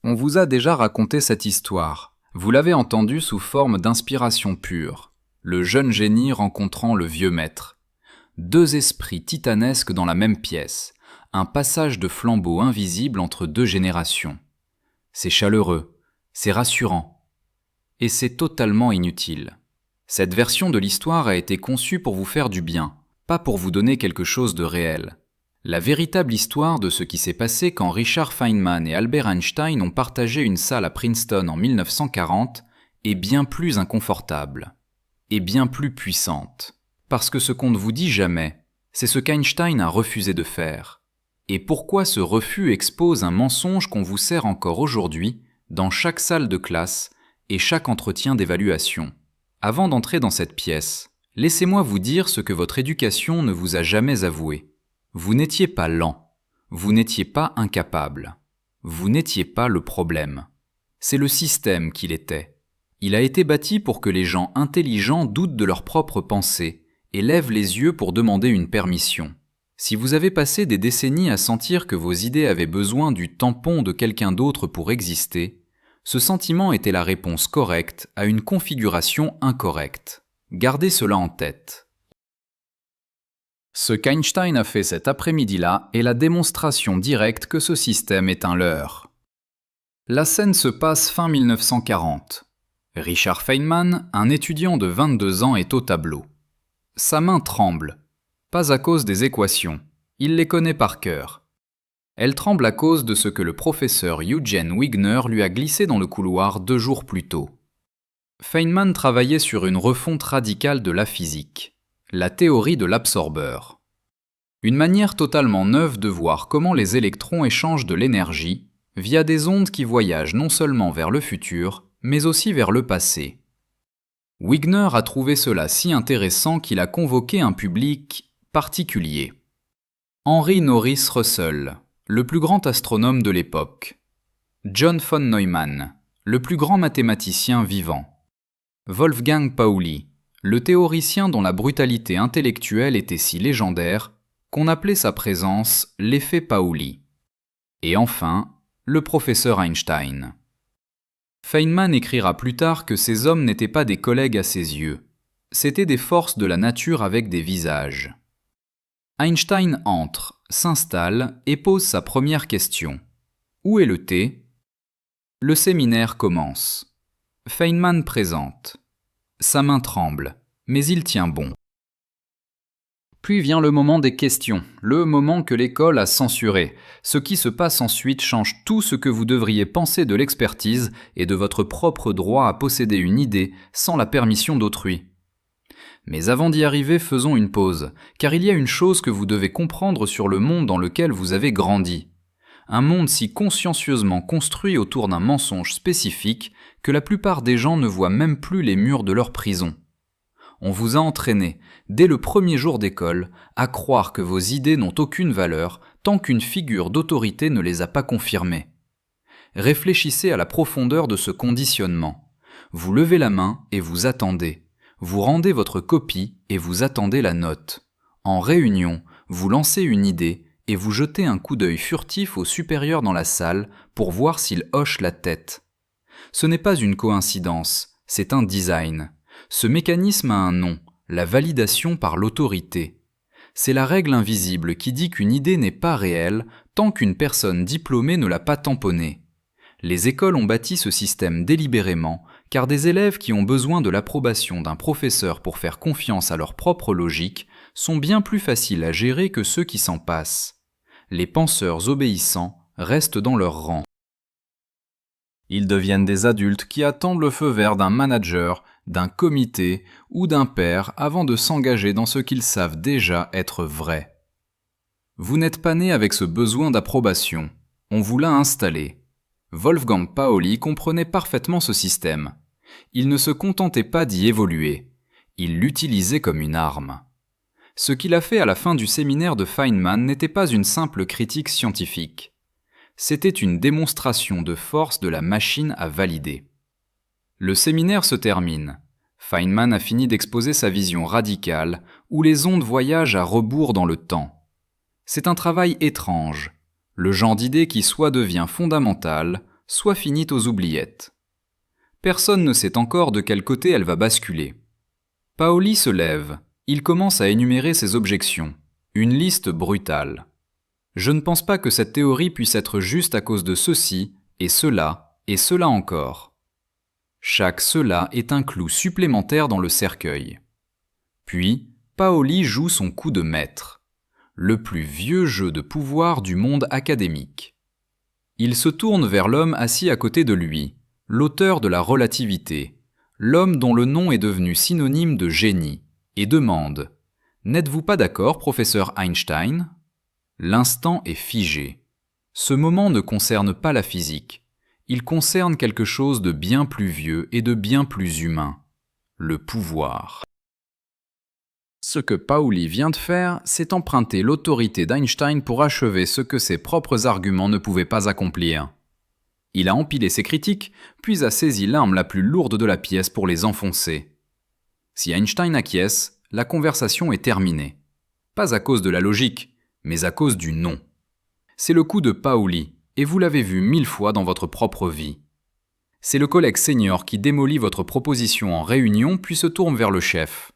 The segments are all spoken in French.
On vous a déjà raconté cette histoire. Vous l'avez entendue sous forme d'inspiration pure. Le jeune génie rencontrant le vieux maître. Deux esprits titanesques dans la même pièce. Un passage de flambeau invisible entre deux générations. C'est chaleureux, c'est rassurant. Et c'est totalement inutile. Cette version de l'histoire a été conçue pour vous faire du bien, pas pour vous donner quelque chose de réel. La véritable histoire de ce qui s'est passé quand Richard Feynman et Albert Einstein ont partagé une salle à Princeton en 1940 est bien plus inconfortable, et bien plus puissante. Parce que ce qu'on ne vous dit jamais, c'est ce qu'Einstein a refusé de faire. Et pourquoi ce refus expose un mensonge qu'on vous sert encore aujourd'hui dans chaque salle de classe et chaque entretien d'évaluation. Avant d'entrer dans cette pièce, laissez-moi vous dire ce que votre éducation ne vous a jamais avoué. Vous n'étiez pas lent, vous n'étiez pas incapable, vous n'étiez pas le problème. C'est le système qui l'était. Il a été bâti pour que les gens intelligents doutent de leurs propres pensées et lèvent les yeux pour demander une permission. Si vous avez passé des décennies à sentir que vos idées avaient besoin du tampon de quelqu'un d'autre pour exister, ce sentiment était la réponse correcte à une configuration incorrecte. Gardez cela en tête. Ce qu'Einstein a fait cet après-midi-là est la démonstration directe que ce système est un leurre. La scène se passe fin 1940. Richard Feynman, un étudiant de 22 ans, est au tableau. Sa main tremble. Pas à cause des équations, il les connaît par cœur. Elle tremble à cause de ce que le professeur Eugene Wigner lui a glissé dans le couloir 2 jours plus tôt. Feynman travaillait sur une refonte radicale de la physique, la théorie de l'absorbeur. Une manière totalement neuve de voir comment les électrons échangent de l'énergie via des ondes qui voyagent non seulement vers le futur, mais aussi vers le passé. Wigner a trouvé cela si intéressant qu'il a convoqué un public particulier. Henry Norris Russell, le plus grand astronome de l'époque. John von Neumann, le plus grand mathématicien vivant. Wolfgang Pauli, le théoricien dont la brutalité intellectuelle était si légendaire qu'on appelait sa présence l'effet Pauli. Et enfin, le professeur Einstein. Feynman écrira plus tard que ces hommes n'étaient pas des collègues à ses yeux. C'étaient des forces de la nature avec des visages. Einstein entre, s'installe et pose sa première question. Où est le thé ? Le séminaire commence. Feynman présente. Sa main tremble, mais il tient bon. Puis vient le moment des questions, le moment que l'école a censuré. Ce qui se passe ensuite change tout ce que vous devriez penser de l'expertise et de votre propre droit à posséder une idée sans la permission d'autrui. Mais avant d'y arriver, faisons une pause, car il y a une chose que vous devez comprendre sur le monde dans lequel vous avez grandi. Un monde si consciencieusement construit autour d'un mensonge spécifique que la plupart des gens ne voient même plus les murs de leur prison. On vous a entraîné, dès le premier jour d'école, à croire que vos idées n'ont aucune valeur tant qu'une figure d'autorité ne les a pas confirmées. Réfléchissez à la profondeur de ce conditionnement. Vous levez la main et vous attendez. Vous rendez votre copie et vous attendez la note. En réunion, vous lancez une idée et vous jetez un coup d'œil furtif au supérieur dans la salle pour voir s'il hoche la tête. Ce n'est pas une coïncidence, c'est un design. Ce mécanisme a un nom, la validation par l'autorité. C'est la règle invisible qui dit qu'une idée n'est pas réelle tant qu'une personne diplômée ne l'a pas tamponnée. Les écoles ont bâti ce système délibérément, car des élèves qui ont besoin de l'approbation d'un professeur pour faire confiance à leur propre logique sont bien plus faciles à gérer que ceux qui s'en passent. Les penseurs obéissants restent dans leur rang. Ils deviennent des adultes qui attendent le feu vert d'un manager, d'un comité ou d'un père avant de s'engager dans ce qu'ils savent déjà être vrai. Vous n'êtes pas né avec ce besoin d'approbation, on vous l'a installé. Wolfgang Pauli comprenait parfaitement ce système. Il ne se contentait pas d'y évoluer, il l'utilisait comme une arme. Ce qu'il a fait à la fin du séminaire de Feynman n'était pas une simple critique scientifique. C'était une démonstration de force de la machine à valider. Le séminaire se termine. Feynman a fini d'exposer sa vision radicale, où les ondes voyagent à rebours dans le temps. C'est un travail étrange, le genre d'idée qui soit devient fondamentale, soit finit aux oubliettes. Personne ne sait encore de quel côté elle va basculer. Paoli se lève. Il commence à énumérer ses objections. Une liste brutale. Je ne pense pas que cette théorie puisse être juste à cause de ceci, et cela encore. Chaque cela est un clou supplémentaire dans le cercueil. Puis, Paoli joue son coup de maître. Le plus vieux jeu de pouvoir du monde académique. Il se tourne vers l'homme assis à côté de lui, l'auteur de la relativité, l'homme dont le nom est devenu synonyme de génie, et demande « N'êtes-vous pas d'accord, professeur Einstein ?» L'instant est figé. Ce moment ne concerne pas la physique. Il concerne quelque chose de bien plus vieux et de bien plus humain. Le pouvoir. Ce que Paoli vient de faire, c'est emprunter l'autorité d'Einstein pour achever ce que ses propres arguments ne pouvaient pas accomplir. Il a empilé ses critiques, puis a saisi l'arme la plus lourde de la pièce pour les enfoncer. Si Einstein acquiesce, la conversation est terminée. Pas à cause de la logique, mais à cause du non. C'est le coup de Paoli, et vous l'avez vu 1000 fois dans votre propre vie. C'est le collègue senior qui démolit votre proposition en réunion puis se tourne vers le chef.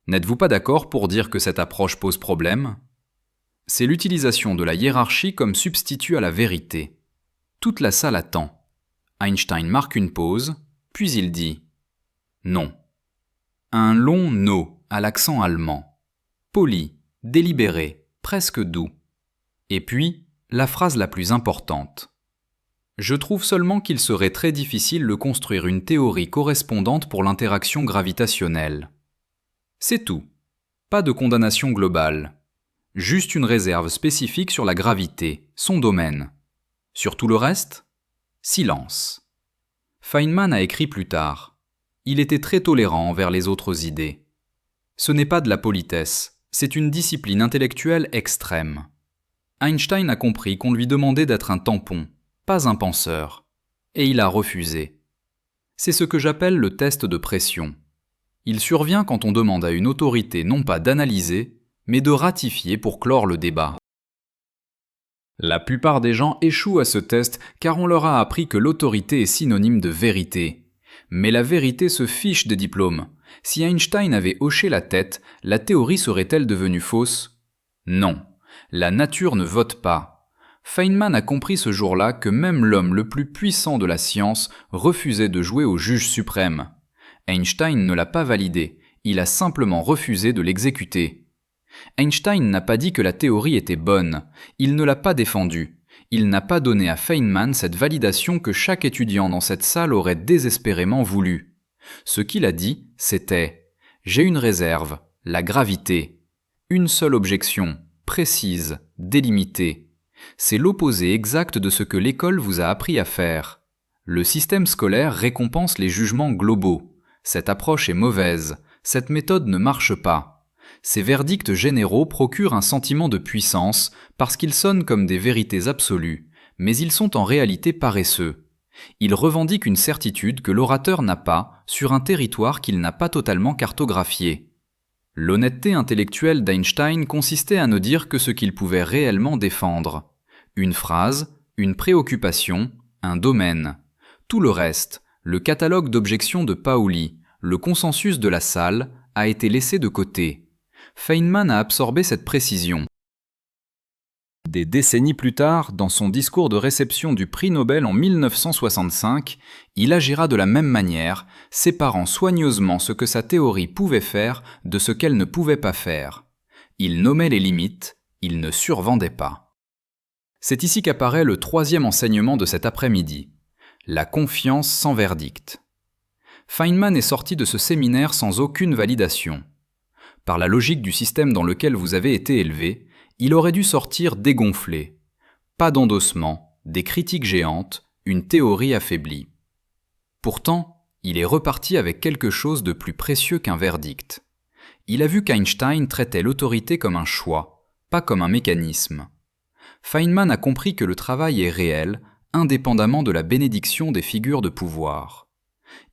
N'êtes-vous pas d'accord pour dire que cette approche pose problème ? C'est l'utilisation de la hiérarchie comme substitut à la vérité. Toute la salle attend. Einstein marque une pause, puis il dit « Non ». Un long « no » à l'accent allemand. Poli, délibéré, presque doux. Et puis, la phrase la plus importante. Je trouve seulement qu'il serait très difficile de construire une théorie correspondante pour l'interaction gravitationnelle. C'est tout. Pas de condamnation globale. Juste une réserve spécifique sur la gravité, son domaine. Sur tout le reste, silence. Feynman a écrit plus tard. Il était très tolérant envers les autres idées. Ce n'est pas de la politesse, c'est une discipline intellectuelle extrême. Einstein a compris qu'on lui demandait d'être un tampon, pas un penseur. Et il a refusé. C'est ce que j'appelle le test de pression. Il survient quand on demande à une autorité non pas d'analyser, mais de ratifier pour clore le débat. La plupart des gens échouent à ce test car on leur a appris que l'autorité est synonyme de vérité. Mais la vérité se fiche des diplômes. Si Einstein avait hoché la tête, la théorie serait-elle devenue fausse ? Non. La nature ne vote pas. Feynman a compris ce jour-là que même l'homme le plus puissant de la science refusait de jouer au juge suprême. Einstein ne l'a pas validé, il a simplement refusé de l'exécuter. Einstein n'a pas dit que la théorie était bonne, il ne l'a pas défendue. Il n'a pas donné à Feynman cette validation que chaque étudiant dans cette salle aurait désespérément voulu. Ce qu'il a dit, c'était « J'ai une réserve, la gravité. Une seule objection, précise, délimitée. C'est l'opposé exact de ce que l'école vous a appris à faire. Le système scolaire récompense les jugements globaux. Cette approche est mauvaise, cette méthode ne marche pas. Ces verdicts généraux procurent un sentiment de puissance parce qu'ils sonnent comme des vérités absolues, mais ils sont en réalité paresseux. Ils revendiquent une certitude que l'orateur n'a pas sur un territoire qu'il n'a pas totalement cartographié. L'honnêteté intellectuelle d'Einstein consistait à ne dire que ce qu'il pouvait réellement défendre. Une phrase, une préoccupation, un domaine. Tout le reste, le catalogue d'objections de Paoli, le consensus de la salle, a été laissé de côté. Feynman a absorbé cette précision. Des décennies plus tard, dans son discours de réception du prix Nobel en 1965, il agira de la même manière, séparant soigneusement ce que sa théorie pouvait faire de ce qu'elle ne pouvait pas faire. Il nommait les limites, il ne survendait pas. C'est ici qu'apparaît le troisième enseignement de cet après-midi. La confiance sans verdict. Feynman est sorti de ce séminaire sans aucune validation. Par la logique du système dans lequel vous avez été élevé, il aurait dû sortir dégonflé. Pas d'endossement, des critiques géantes, une théorie affaiblie. Pourtant, il est reparti avec quelque chose de plus précieux qu'un verdict. Il a vu qu'Einstein traitait l'autorité comme un choix, pas comme un mécanisme. Feynman a compris que le travail est réel, indépendamment de la bénédiction des figures de pouvoir.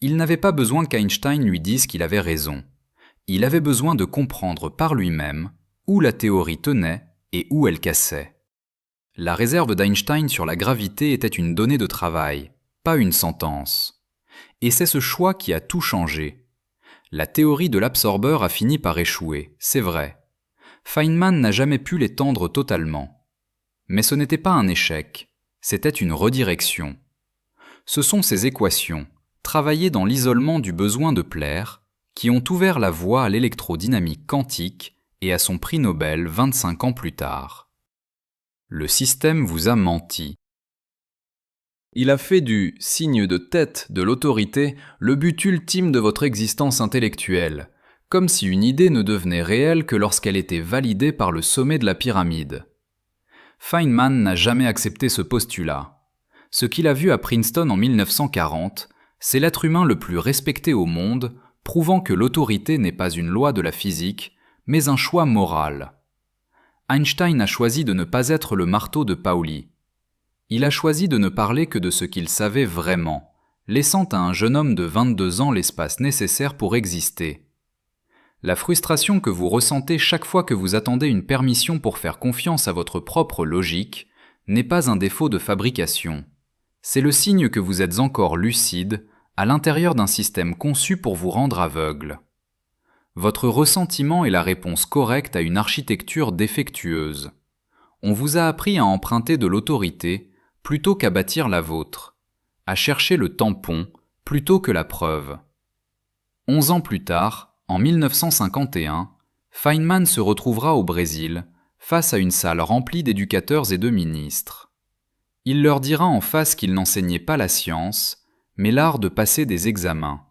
Il n'avait pas besoin qu'Einstein lui dise qu'il avait raison. Il avait besoin de comprendre par lui-même où la théorie tenait et où elle cassait. La réserve d'Einstein sur la gravité était une donnée de travail, pas une sentence. Et c'est ce choix qui a tout changé. La théorie de l'absorbeur a fini par échouer, c'est vrai. Feynman n'a jamais pu l'étendre totalement. Mais ce n'était pas un échec, c'était une redirection. Ce sont ces équations, travaillées dans l'isolement du besoin de plaire, qui ont ouvert la voie à l'électrodynamique quantique et à son prix Nobel 25 ans plus tard. Le système vous a menti. Il a fait du signe de tête de l'autorité le but ultime de votre existence intellectuelle, comme si une idée ne devenait réelle que lorsqu'elle était validée par le sommet de la pyramide. Feynman n'a jamais accepté ce postulat. Ce qu'il a vu à Princeton en 1940, c'est l'être humain le plus respecté au monde, prouvant que l'autorité n'est pas une loi de la physique, mais un choix moral. Einstein a choisi de ne pas être le marteau de Pauli. Il a choisi de ne parler que de ce qu'il savait vraiment, laissant à un jeune homme de 22 ans l'espace nécessaire pour exister. La frustration que vous ressentez chaque fois que vous attendez une permission pour faire confiance à votre propre logique n'est pas un défaut de fabrication. C'est le signe que vous êtes encore lucide à l'intérieur d'un système conçu pour vous rendre aveugle. Votre ressentiment est la réponse correcte à une architecture défectueuse. On vous a appris à emprunter de l'autorité plutôt qu'à bâtir la vôtre, à chercher le tampon plutôt que la preuve. 11 ans plus tard, en 1951, Feynman se retrouvera au Brésil, face à une salle remplie d'éducateurs et de ministres. Il leur dira en face qu'il n'enseignait pas la science, mais l'art de passer des examens.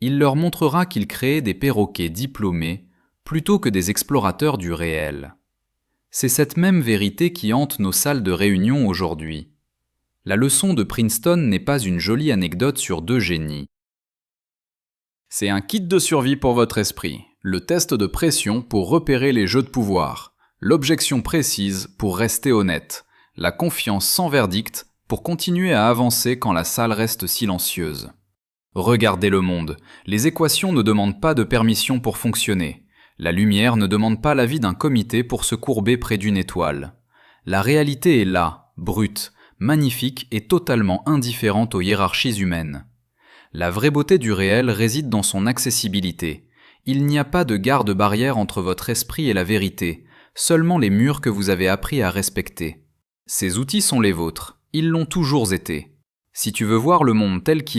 Il leur montrera qu'il créait des perroquets diplômés plutôt que des explorateurs du réel. C'est cette même vérité qui hante nos salles de réunion aujourd'hui. La leçon de Princeton n'est pas une jolie anecdote sur deux génies. C'est un kit de survie pour votre esprit, le test de pression pour repérer les jeux de pouvoir, l'objection précise pour rester honnête, la confiance sans verdict pour continuer à avancer quand la salle reste silencieuse. Regardez le monde, les équations ne demandent pas de permission pour fonctionner. La lumière ne demande pas l'avis d'un comité pour se courber près d'une étoile. La réalité est là, brute, magnifique et totalement indifférente aux hiérarchies humaines. La vraie beauté du réel réside dans son accessibilité. Il n'y a pas de garde-barrière entre votre esprit et la vérité, seulement les murs que vous avez appris à respecter. Ces outils sont les vôtres, ils l'ont toujours été. Si tu veux voir le monde tel qu'il